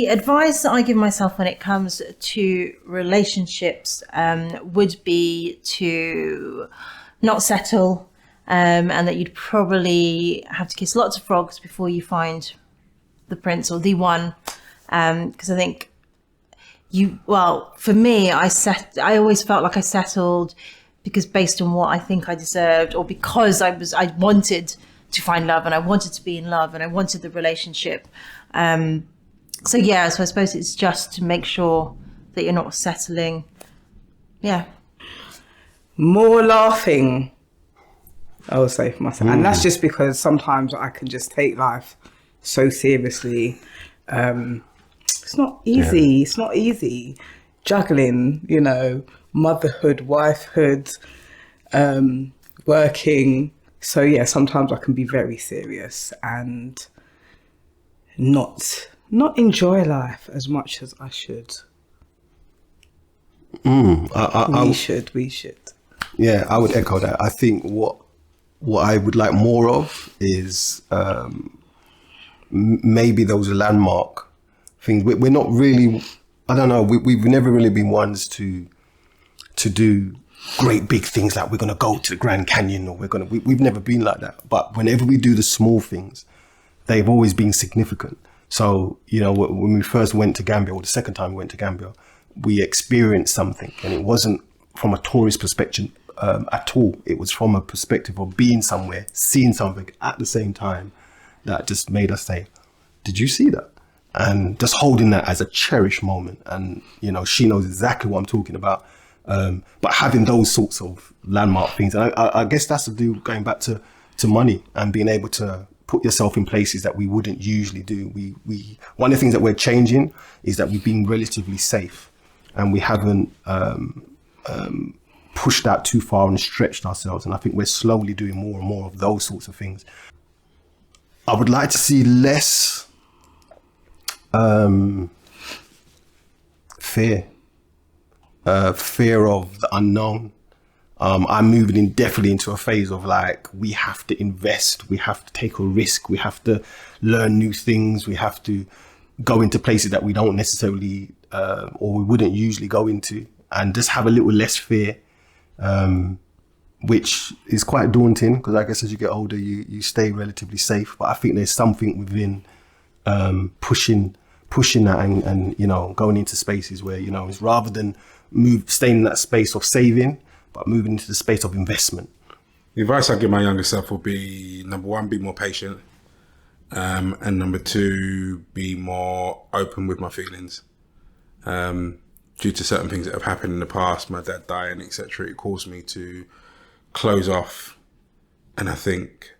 the advice that I give myself when it comes to relationships would be to not settle, and that you'd probably have to kiss lots of frogs before you find the prince or the one. Because I think for me, I always felt like I settled because based on what I think I deserved, or because I wanted to find love and I wanted to be in love and I wanted the relationship. So I suppose it's just to make sure that you're not settling. Yeah. More laughing, I would say for myself. And that's just because sometimes I can just take life so seriously. It's not easy. Yeah. It's not easy. Juggling, motherhood, wifehood, working. So sometimes I can be very serious and not enjoy life as much as I should. We should. Yeah, I would echo that. I think what I would like more of is maybe those landmark things. We're not really, I don't know, we've never really been ones to do great big things like we're going to go to the Grand Canyon, or we've never been like that. But whenever we do the small things, they've always been significant. So, when we first went to Gambia, or the second time we went to Gambia, we experienced something, and it wasn't from a tourist perspective at all. It was from a perspective of being somewhere, seeing something at the same time that just made us say, did you see that? And just holding that as a cherished moment. And, she knows exactly what I'm talking about. But having those sorts of landmark things, and I guess that's to do going back to money and being able to put yourself in places that we wouldn't usually do. We one of the things that we're changing is that we've been relatively safe, and we haven't pushed out too far and stretched ourselves. And I think we're slowly doing more and more of those sorts of things. I would like to see less fear of the unknown. I'm moving definitely into a phase of we have to invest, we have to take a risk, we have to learn new things, we have to go into places that we don't necessarily or we wouldn't usually go into, and just have a little less fear, which is quite daunting because I guess as you get older you stay relatively safe. But I think there's something within pushing that and going into spaces where it's rather than staying in that space of saving, but moving into the space of investment. The advice I give my younger self will be, number one, be more patient. And number two, be more open with my feelings. Due to certain things that have happened in the past, my dad dying, etc., it caused me to close off. And I think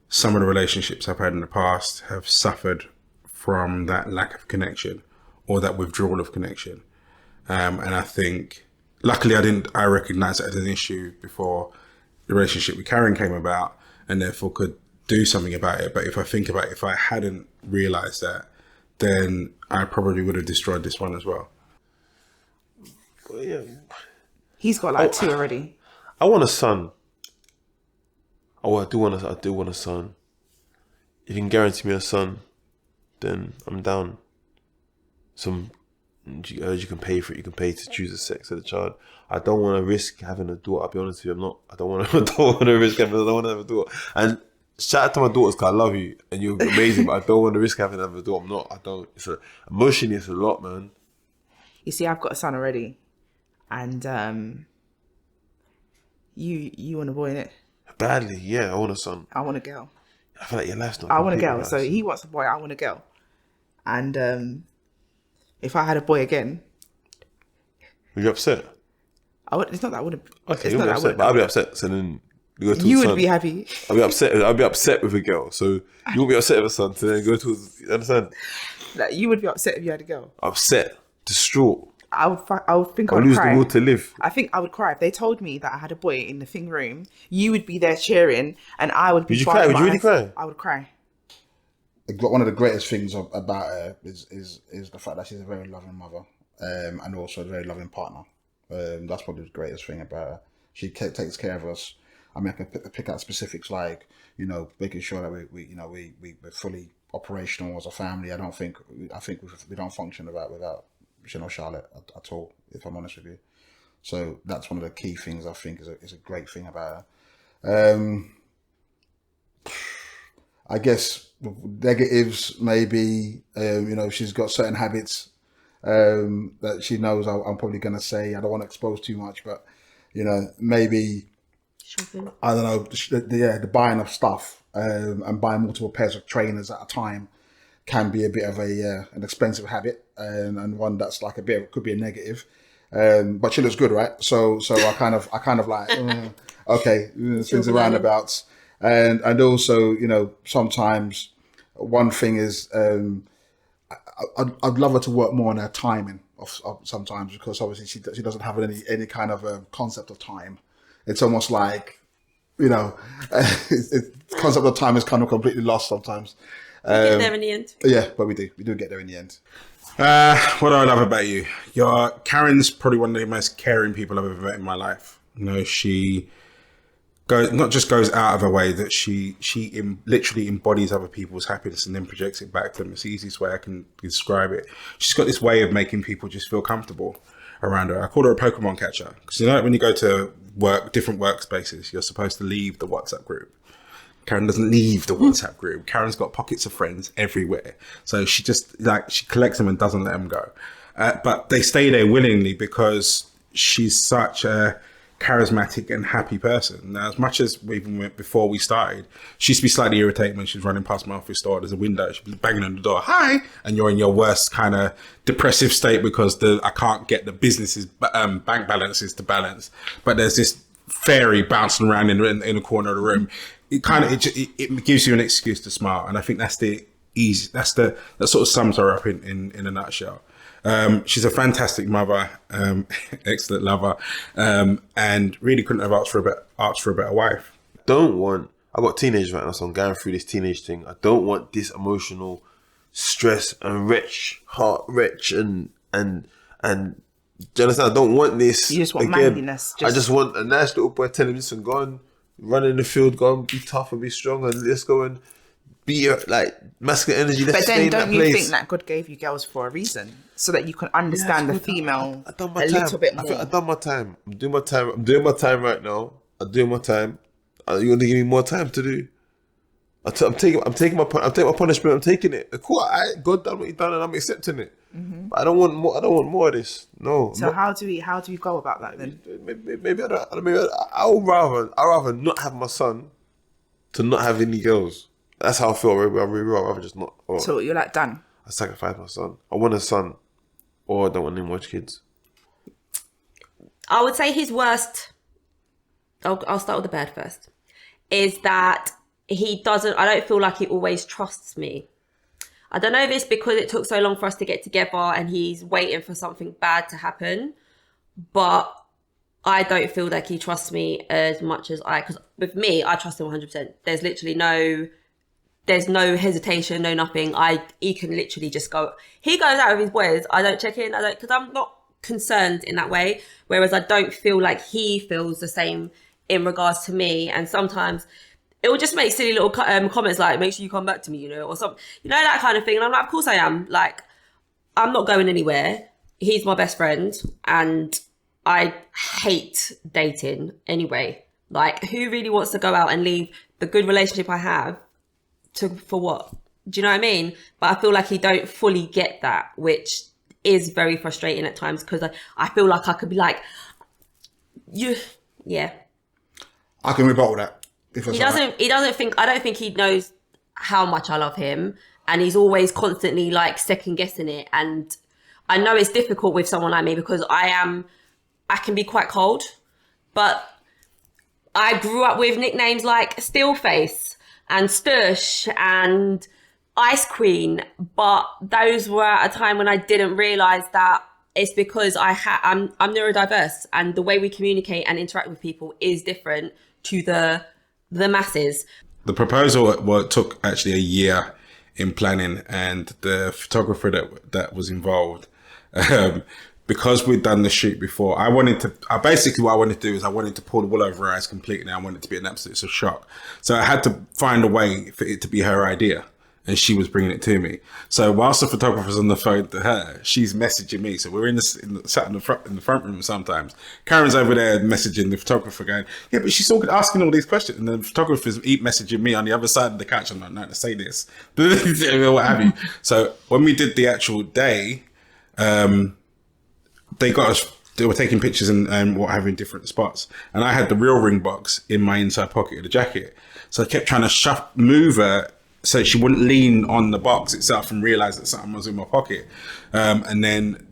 some of the relationships I've had in the past have suffered from that lack of connection or that withdrawal of connection. And I think, luckily I recognised that as an issue before the relationship with Karen came about, and therefore could do something about it. But if I think about it, if I hadn't realised that, then I probably would have destroyed this one as well. Well, yeah. He's got two already. I want a son. I do want a son. If you can guarantee me a son, then I'm down. You can pay for it. You can pay to choose the sex of the child. I don't want to risk having a daughter. I'll be honest with you. I don't want to risk having. I don't want to have a daughter. And shout out to my daughters, because I love you and you're amazing. But I don't want to risk having another daughter. I don't. Emotionally, it's a lot, man. You see, I've got a son already, and you want a boy, innit? Badly, yeah. I want a son. I want a girl. I feel like your life's not. I want a girl. So he wants a boy. I want a girl. And if I had a boy again, would you upset? It's not that I wouldn't. Okay, you'll be upset, but I'll be upset. So then you would be happy. I'll be upset with a girl. So you'll be upset with a son. To then go to, you understand? Like, you would be upset if you had a girl. Upset, distraught. I would think I would cry. Lose the will to live. I think I would cry if they told me that I had a boy in the thing room. You would be there cheering, and I would be. Would you cry? Would you really cry? I would cry. One of the greatest things about her is the fact that she's a very loving mother, and also a very loving partner. That's probably the greatest thing about her. She takes care of us. I mean, I can pick out specifics like, making sure that we're fully operational as a family. I think we don't function without Charlotte at all, if I'm honest with you. So that's one of the key things I think is a great thing about her. I guess negatives, maybe, she's got certain habits that she knows I'm probably going to say. I don't want to expose too much, but, maybe, shopping. I don't know, the buying of stuff and buying multiple pairs of trainers at a time can be a bit of an expensive habit, and one that's like could be a negative. But she looks good, right? So I kind of like, okay, things are roundabouts. And also, sometimes one thing is, I'd love her to work more on her timing of sometimes, because obviously she doesn't have any kind of concept of time. It's almost like, concept of time is kind of completely lost sometimes. We get there in the end. Yeah, but we do get there in the end. What do I love about you? Karen's probably one of the most caring people I've ever met in my life. She not just goes out of her way, that she literally embodies other people's happiness and then projects it back to them. It's the easiest way I can describe it. She's got this way of making people just feel comfortable around her. I call her a Pokemon catcher, because when you go to different workspaces, you're supposed to leave the WhatsApp group. Karen doesn't leave the WhatsApp group. Karen's got pockets of friends everywhere. So she just she collects them and doesn't let them go. But they stay there willingly because she's such a charismatic and happy person. Now, as much as before we started, she used to be slightly irritated when she was running past my office door. There's a window. She'd be banging on the door, hi, and you're in your worst kind of depressive state because I can't get the business's bank balances to balance. But there's this fairy bouncing around in the corner of the room. It gives you an excuse to smile, and I think that sort of sums her up in a nutshell. She's a fantastic mother, excellent lover, and really couldn't have asked for a better wife. I've got teenagers right now, so I'm going through this teenage thing. I don't want this emotional stress and heart wrench and do you understand? I don't want this. You just want again. manliness. I just want a nice little boy telling me, listen, go and run in the field, go and be tough and be strong, and let's go and be masculine energy. Let's But stay then in don't that you place. think that God gave you girls for a reason? So that you can understand the female I've done my a time. little bit I think more. I've done my time. I'm doing my time right now. I'm doing my time. You want to give me more time to do? I'm taking my punishment. I'm taking it. Cool. God done what He done, and I'm accepting it. Mm-hmm. But I don't want more. I don't want more of this. No. So how do we go about that then? Maybe I don't. Maybe I'd rather not have my son to not have any girls. That's how I feel. I'd rather just not. So you're like, done. I sacrifice my son. I want a son, or I don't want any more kids. I would say his worst, I'll start with the bad first, is that I don't feel like he always trusts me. I don't know if it's because it took so long for us to get together and he's waiting for something bad to happen, but I don't feel like he trusts me as much as because with me, I trust him 100%. There's literally there's no hesitation, no nothing. He can literally just go. He goes out with his boys. I don't check in. Because I'm not concerned in that way. Whereas I don't feel like he feels the same in regards to me. And sometimes it will just make silly little comments like, make sure you come back to me, or something, that kind of thing. And I'm like, of course I am. Like, I'm not going anywhere. He's my best friend. And I hate dating anyway. Like, who really wants to go out and leave the good relationship I have for what? Do you know what I mean? But I feel like he don't fully get that, which is very frustrating at times, because I feel like I could be like, yeah. I can rebuttal that. I don't think he knows how much I love him, and he's always constantly like second guessing it. And I know it's difficult with someone like me because I can be quite cold, but I grew up with nicknames like Steelface and Stush and Ice Queen, but those were at a time when I didn't realise that it's because I'm neurodiverse, and the way we communicate and interact with people is different to the masses. The proposal took actually a year in planning, and the photographer that was involved, because we'd done the shoot before, basically what I wanted to do is I wanted to pull the wool over her eyes completely. I wanted it to be an absolute shock. So I had to find a way for it to be her idea. and she was bringing it to me. So whilst the photographer's on the phone to her, she's messaging me. So we're sat in the front room sometimes. Karen's over there messaging the photographer going, yeah, but she's asking all these questions. And the photographer's messaging me on the other side of the couch. I'm like, no, to say this, what have you. So when we did the actual day, they were taking pictures and what have you in different spots. And I had the real ring box in my inside pocket of the jacket. So I kept trying to move her so she wouldn't lean on the box itself and realize that something was in my pocket. And then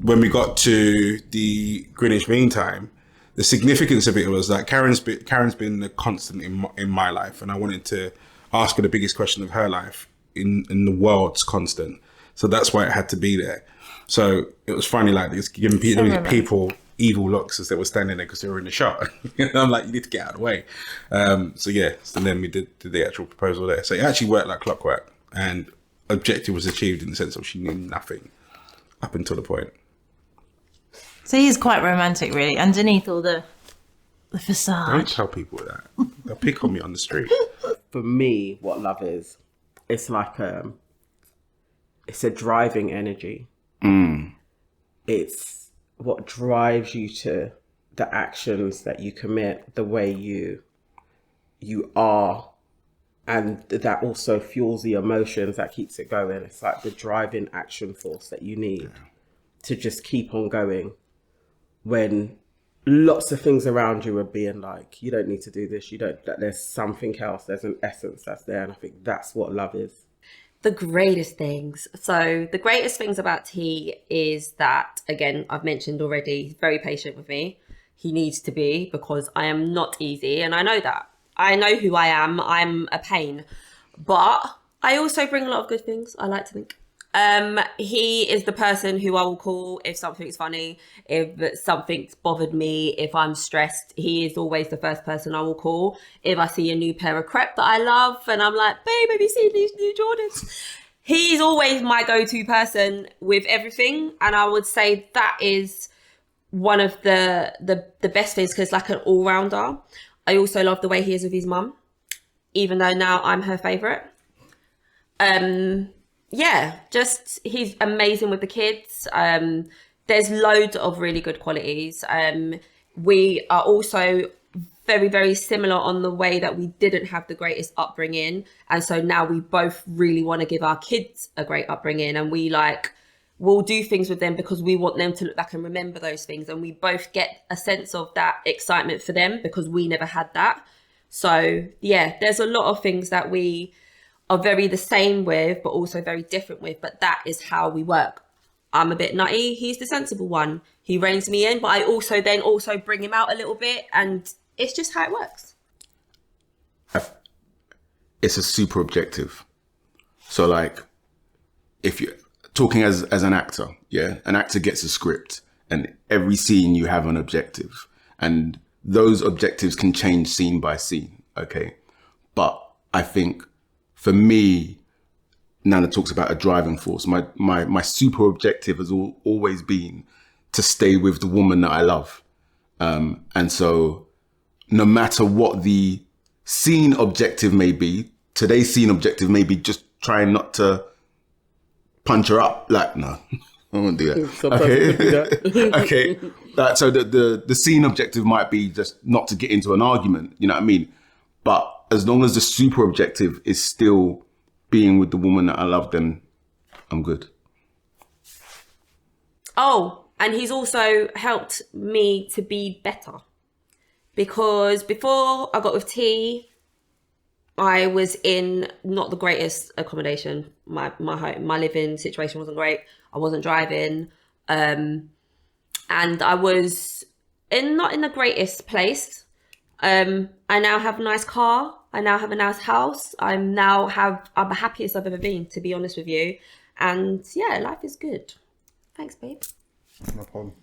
when we got to the Greenwich Mean Time, the significance of it was that Karen's been a constant in my life. And I wanted to ask her the biggest question of her life in the world's constant. So that's why it had to be there. So it was funny, like it's giving people evil looks as they were standing there because they were in the shot. And I'm like, you need to get out of the way. So then we did the actual proposal there. So it actually worked like clockwork, and objective was achieved in the sense of she knew nothing up until the point. So he's quite romantic, really, underneath all the facade. Don't tell people that. They'll pick on me on the street. For me, what love is, it's like it's a driving energy. It's what drives you to the actions that you commit, the way you are, and that also fuels the emotions that keeps it going. It's like the driving action force that you need to just keep on going when lots of things around you are being like, you don't need to do this, that there's something else, there's an essence that's there. And I think that's what love is. The greatest things. So the greatest things about T is that, again, I've mentioned already, he's very patient with me. He needs to be, because I am not easy. And I know that. I know who I am. I'm a pain. But I also bring a lot of good things, I like to think. He is the person who I will call if something's funny, if something's bothered me, if I'm stressed. He is always the first person I will call. If I see a new pair of crepe that I love and I'm like, babe, have you seen these new Jordans? He's always my go-to person with everything. And I would say that is one of the best things, because like an all-rounder. I also love the way he is with his mum, even though now I'm her favourite. Yeah, just he's amazing with the kids. There's loads of really good qualities. We are also very, very similar on the way that we didn't have the greatest upbringing. And so now we both really want to give our kids a great upbringing, and we'll do things with them because we want them to look back and remember those things. And we both get a sense of that excitement for them because we never had that. So yeah, there's a lot of things that we are very the same with, but also very different with. But that is how we work. I'm a bit nutty. He's the sensible one. He reins me in, but I also bring him out a little bit, and it's just how it works. It's a super objective. So like, if you're talking as an actor, yeah, an actor gets a script, and every scene you have an objective, and those objectives can change scene by scene. Okay. But I think, for me, Nana talks about a driving force. My super objective has always been to stay with the woman that I love. And so no matter what the scene objective may be, today's scene objective may be just trying not to punch her up. Like, no, I won't do that. Okay. Okay. So the scene objective might be just not to get into an argument. You know what I mean? But as long as the super objective is still being with the woman that I love, then I'm good. Oh, and he's also helped me to be better. Because before I got with T, I was in not the greatest accommodation. My living situation wasn't great. I wasn't driving. And I was not in the greatest place. I now have a nice car. I now have a nice house. I'm the happiest I've ever been, to be honest with you. And yeah, life is good. Thanks, babe. No problem.